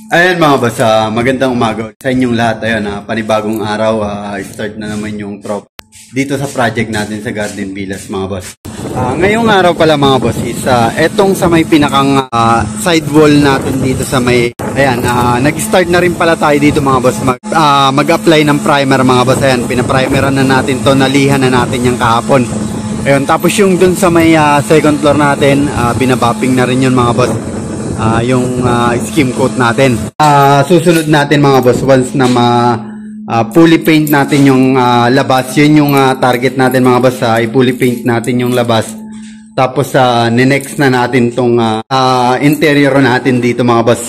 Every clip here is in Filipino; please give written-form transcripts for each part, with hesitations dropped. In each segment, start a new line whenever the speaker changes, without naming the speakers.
Ayan mga boss, magandang umaga sa inyong lahat. Ayan, panibagong araw, start na naman yung trop dito sa project natin sa Garden Villas mga boss. Ngayong araw pala mga boss is etong sa may pinakang side wall natin dito sa may, ayan, nag-start na rin pala tayo dito mga boss mag-apply ng primer mga boss. Ayan, pinaprimeran na natin to, nalihan na natin yung kahapon. Ayun, tapos yung dun sa may second floor natin, binabapping na rin yun mga boss. Yung skim coat natin. Susunod natin mga boss once na fully paint natin yung labas. Yun yung target natin mga boss, i-fully paint natin yung labas. Tapos next na natin tong interior natin dito mga boss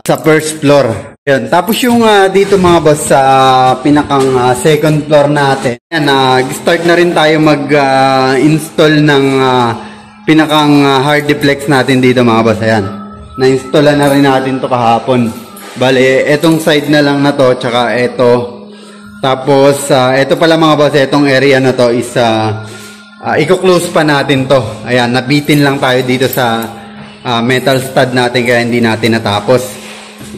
sa first floor. Yun. Tapos yung dito mga boss sa pinakang second floor natin. Yan, start na rin tayo mag-install ng pinakang hard deflex natin dito mga boss. Ayan. Na-installan na rin natin to kahapon. Bale, etong side na lang na to, tsaka eto. Tapos, eto pala mga boss, etong area na to is, i-close pa natin to. Ayan, nabitin lang tayo dito sa metal stud natin, kaya hindi natin natapos.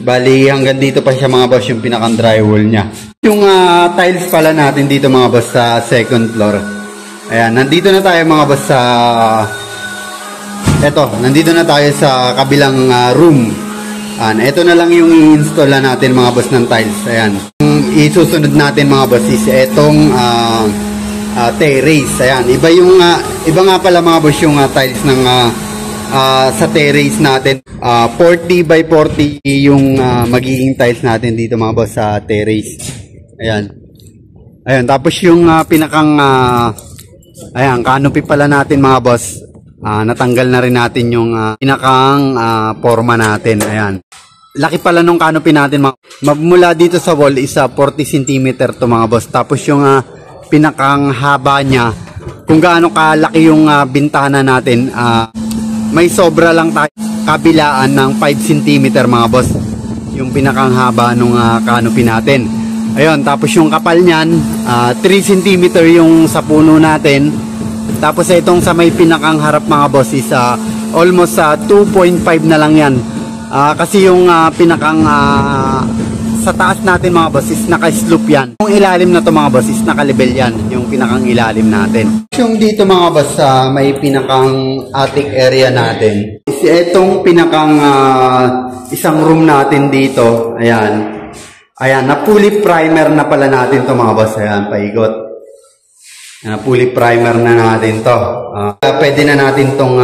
Bali, hanggang dito pa siya mga boss, yung pinakang drywall niya. Yung tiles pala natin dito mga boss sa second floor. Ayan, nandito na tayo mga boss sa... Eto, nandito na tayo sa kabilang room. Ito na lang yung i-install natin mga boss ng tiles. Ayan. Isusunod natin mga boss is etong terrace. Ayan. Iba nga pala mga boss yung tiles ng sa terrace natin. 40 by 40 yung magiging tiles natin dito mga boss sa terrace. Ayan. Ayan. Tapos yung pinakang ayan, canopy pala natin mga boss. Natanggal na rin natin yung pinakang forma natin. Ayan. Laki pala nung canopy natin. Magmula dito sa wall is 40 cm to mga boss. Tapos yung pinakang haba niya, kung gaano kalaki yung bintana natin, may sobra lang tayo kabilaan ng 5 cm mga boss. Yung pinakang haba nung canopy natin. Ayun, tapos yung kapal niyan, 3 cm yung sa puno natin. Tapos itong sa may pinakang harap mga boss is almost 2.5 na lang yan. Kasi yung pinakang sa taas natin mga boss is naka-slope yan. Yung ilalim na to mga boss is naka-level yan. Yung pinakang ilalim natin. Yung dito mga boss sa may pinakang attic area natin is itong pinakang isang room natin dito. Ayan. Ayan, na fully primer na pala natin to mga boss. Ayan, paikot. Fully primer na natin to. Pwede na natin tong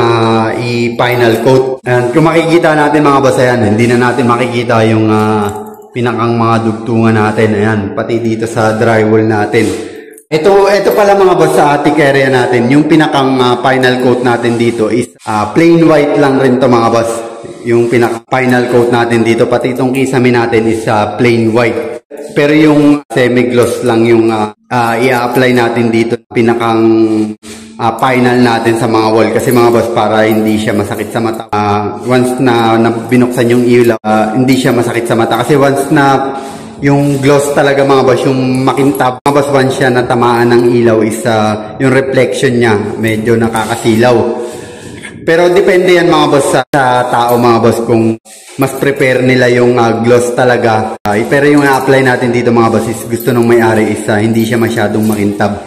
i-final coat. Ayan, kung makikita natin mga boss, ayan, hindi na natin makikita yung pinakang mga dugtungan natin. Ayan, pati dito sa drywall natin. Ito pala mga boss sa attic area natin. Yung pinakang final coat natin dito is plain white lang rin to mga boss. Yung pinaka final coat natin dito, pati itong kisame natin is plain white. Pero yung semi-gloss lang yung i-apply natin dito, pinakang final natin sa mga wall. Kasi mga boss, para hindi siya masakit sa mata. Once na binuksan yung ilaw, hindi siya masakit sa mata. Kasi once na yung gloss talaga mga boss, yung makintab, mga boss, once siya natamaan ng ilaw is yung reflection niya medyo nakakasilaw. Pero depende yan mga boss sa tao mga boss kung mas prepare nila yung gloss talaga. Pero yung i-apply natin dito mga boss is gusto nung may-ari is hindi siya masyadong makintab.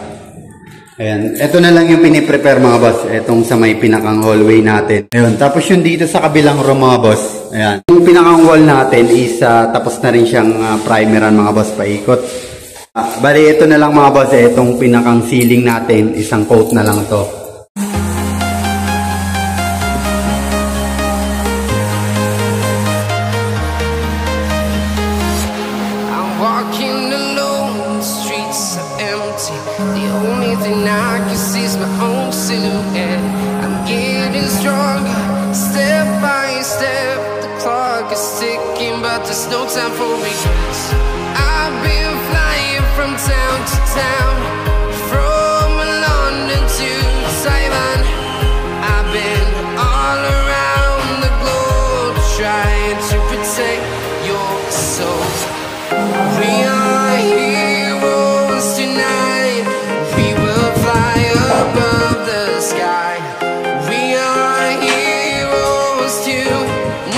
Ayan. Ito na lang yung piniprepare mga boss. Itong sa may pinakang hallway natin. Ayan. Tapos yung dito sa kabilang room mga boss. Ayan. Yung pinakang wall natin is tapos na rin siyang primeran mga boss, paikot. Bali ito na lang mga boss. Itong pinakang ceiling natin, isang coat na lang to.
Walking alone, the streets are empty. The only thing I can see is my own silhouette. I'm getting stronger, step by step. The clock is ticking, but there's no time for regrets. I've been flying from town to town, from London to Taiwan. I've been all around the globe, trying to protect your soul. We are heroes tonight. We will fly above the sky. We are heroes tonight.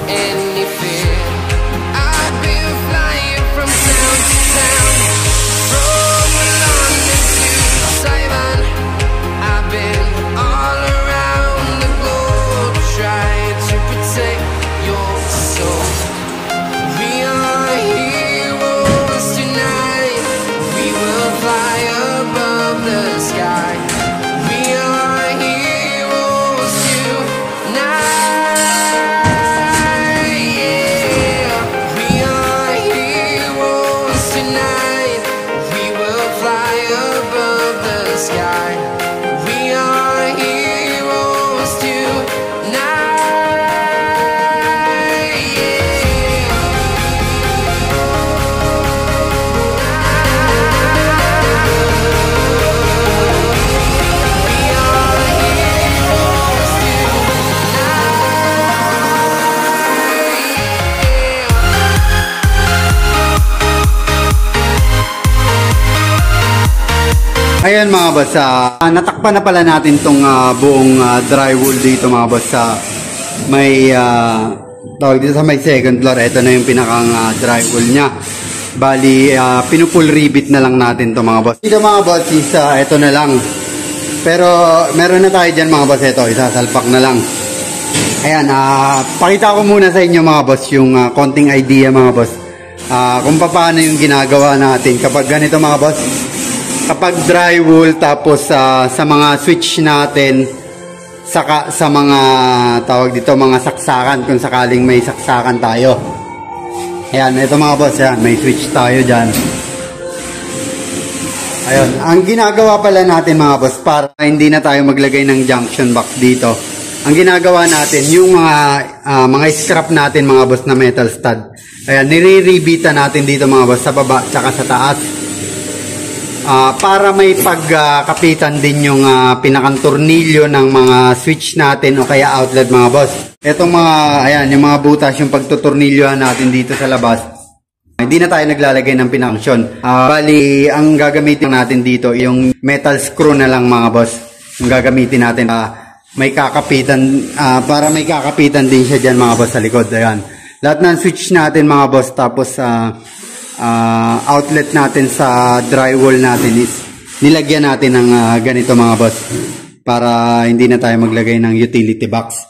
any fear. I've been flying from town to town, from London to Taiwan. I've been all around the globe trying to protect your soul. We are heroes tonight. We will fly above the sky. We are heroes tonight. Yeah. We are heroes tonight. We will fly above the sky. We are heroes tonight.
Ayan mga boss, natakpan na pala natin tong buong drywall dito mga boss sa may tawag dito sa may second floor. Ito na yung pinakang drywall niya. Bali, pinupull ribbit na lang natin to mga boss. Dito mga boss is ito na lang. Pero meron na tayo dyan mga boss. Ito, isasalpak na lang. Ayan, pakita ko muna sa inyo mga boss yung konting idea mga boss. Kung paano yung ginagawa natin kapag ganito mga boss. Kapag drywall tapos sa mga switch natin saka sa mga tawag dito mga saksakan kung sakaling may saksakan tayo. Ayan, ito mga boss, yan, may switch tayo dyan. Ayun, ang ginagawa pala natin mga boss para hindi na tayo maglagay ng junction box dito. Ang ginagawa natin yung mga scrap natin mga boss na metal stud. Ayan, nire-ribitan natin dito mga boss sa baba tsaka sa taas. Para may pagkapitan din yung pinakang tornilyo ng mga switch natin o kaya outlet mga boss. Etong mga, ayan, yung mga butas, yung pagtutornilyohan natin dito sa labas. Hindi na tayo naglalagay ng pinaksyon. Bali, ang gagamitin natin dito, yung metal screw na lang mga boss. Yung gagamitin natin, may kakapitan, para may kakapitan din siya dyan mga boss sa likod. Ayan. Lahat ng switch natin mga boss, tapos outlet natin sa drywall natin is nilagyan natin ng ganito mga boss para hindi na tayo maglagay ng utility box.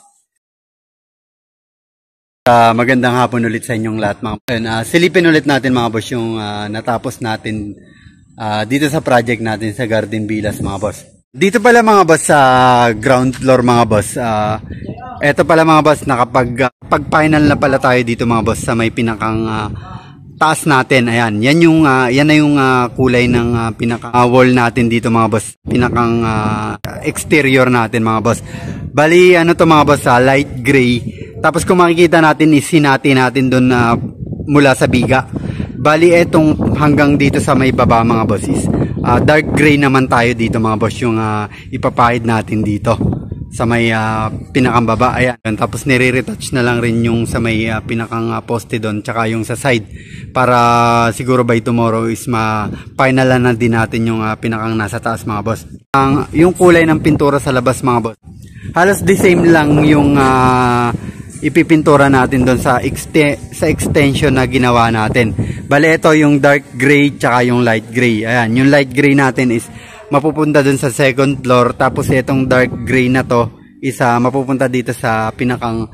Magandang hapon ulit sa inyong lahat mga boss. Silipin ulit natin mga boss yung natapos natin dito sa project natin sa Garden Villas mga boss. Dito pala mga boss sa ground floor mga boss. Eto pala mga boss, pag final na pala tayo dito mga boss sa may pinakang taas natin. Ayan, yan na yung kulay ng pinaka wall natin dito mga boss. Pinakang exterior natin mga boss. Bali ano to mga boss, light gray. Tapos kung makikita natin is sinati natin doon mula sa biga. Bali etong hanggang dito sa may baba mga boss is dark gray naman tayo dito mga boss yung ipapahid natin dito sa may pinakang baba. Ayan. Tapos nire-retouch na lang rin yung sa may pinakang poste doon tsaka yung sa side para siguro by tomorrow is ma-finalan na din natin yung pinakang nasa taas mga boss. Yung kulay ng pintura sa labas mga boss, halos the same lang yung ipipintura natin doon sa extension na ginawa natin. Bale ito yung dark gray tsaka yung light gray. Ayan, yung light gray natin is mapupunta dun sa second floor, tapos itong dark gray na to is mapupunta dito sa pinakang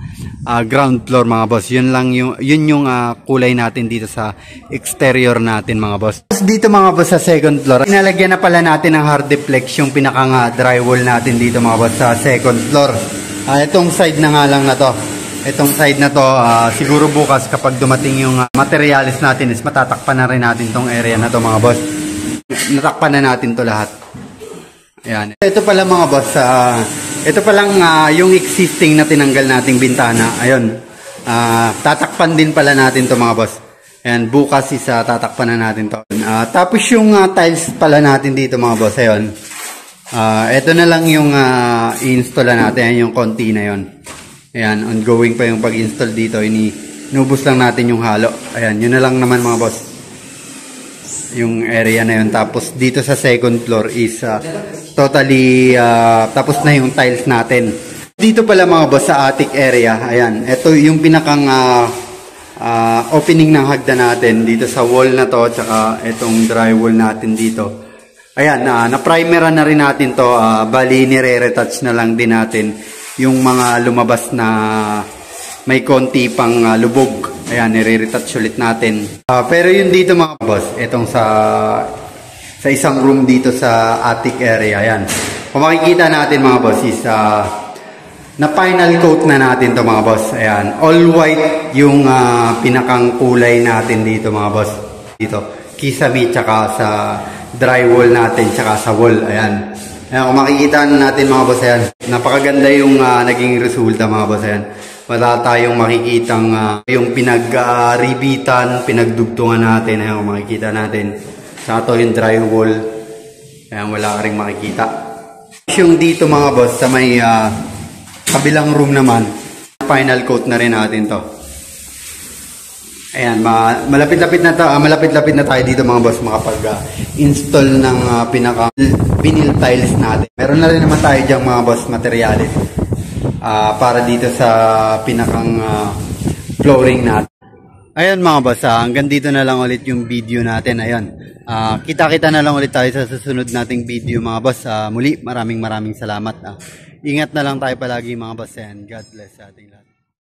ground floor mga boss. Yun yung kulay natin dito sa exterior natin mga boss. Dito mga boss sa second floor, inalagyan na pala natin ng hard deflex yung pinakang drywall natin dito mga boss sa second floor. Itong side na nga lang na to. Itong side na to, siguro bukas kapag dumating yung materialis natin is matatakpan na rin natin tong area na to mga boss. Natakpan na natin to lahat. Ayan. Ito pala mga boss, ito palang yung existing na tinanggal nating bintana. Ayun. Tatakpan din pala natin to mga boss. Ayan, bukas is tatakpan na natin to. Tapos yung tiles pala natin dito mga boss, ayun. Ito na lang yung i-install natin, ayan, yung konti na yun. Ayan, ongoing pa yung pag-install dito. Inubos lang natin yung halo. Ayan, yun na lang naman mga boss. Yung area na yun. Tapos dito sa second floor is totally tapos na yung tiles natin. Dito pala mga boss sa attic area, ayan, ito yung pinakang opening ng hagdan natin dito sa wall na to, tsaka itong drywall natin dito. Ayan, na-primeran na rin natin to, bali nire-retouch na lang din natin yung mga lumabas na may konti pang lubog. Ayan, nire-retouch ulit natin. Pero yun dito mga boss, itong sa isang room dito sa attic area, ayan. Kung makikita natin mga boss is na final coat na natin to mga boss. Ayan, all white yung pinakang kulay natin dito mga boss. Dito, kisame tsaka sa drywall natin tsaka sa wall. Ayan. Ayan, kung makikita natin mga boss, ayan. Napakaganda yung naging resulta mga boss. Ayan. Wala tayong makikitang yung pinag-ribitan, pinagdugtungan natin. Ayan, kung makikita natin. Tsaka to yung drywall. Ayan, wala ka rin makikita. Yung dito mga boss sa may kabilang room naman, final coat na rin natin to. Ayan, malapit-lapit na tayo dito mga boss makapag-install ng pinaka vinyl tiles natin. Meron na rin naman tayo diyang mga boss materials para dito sa pinakang flooring natin. Ayan mga boss, hanggang dito na lang ulit yung video natin. Ayan, kita-kita na lang ulit tayo sa susunod nating video mga boss. Muli, maraming salamat. Ingat na lang tayo palagi mga boss. And God bless sa ating lahat.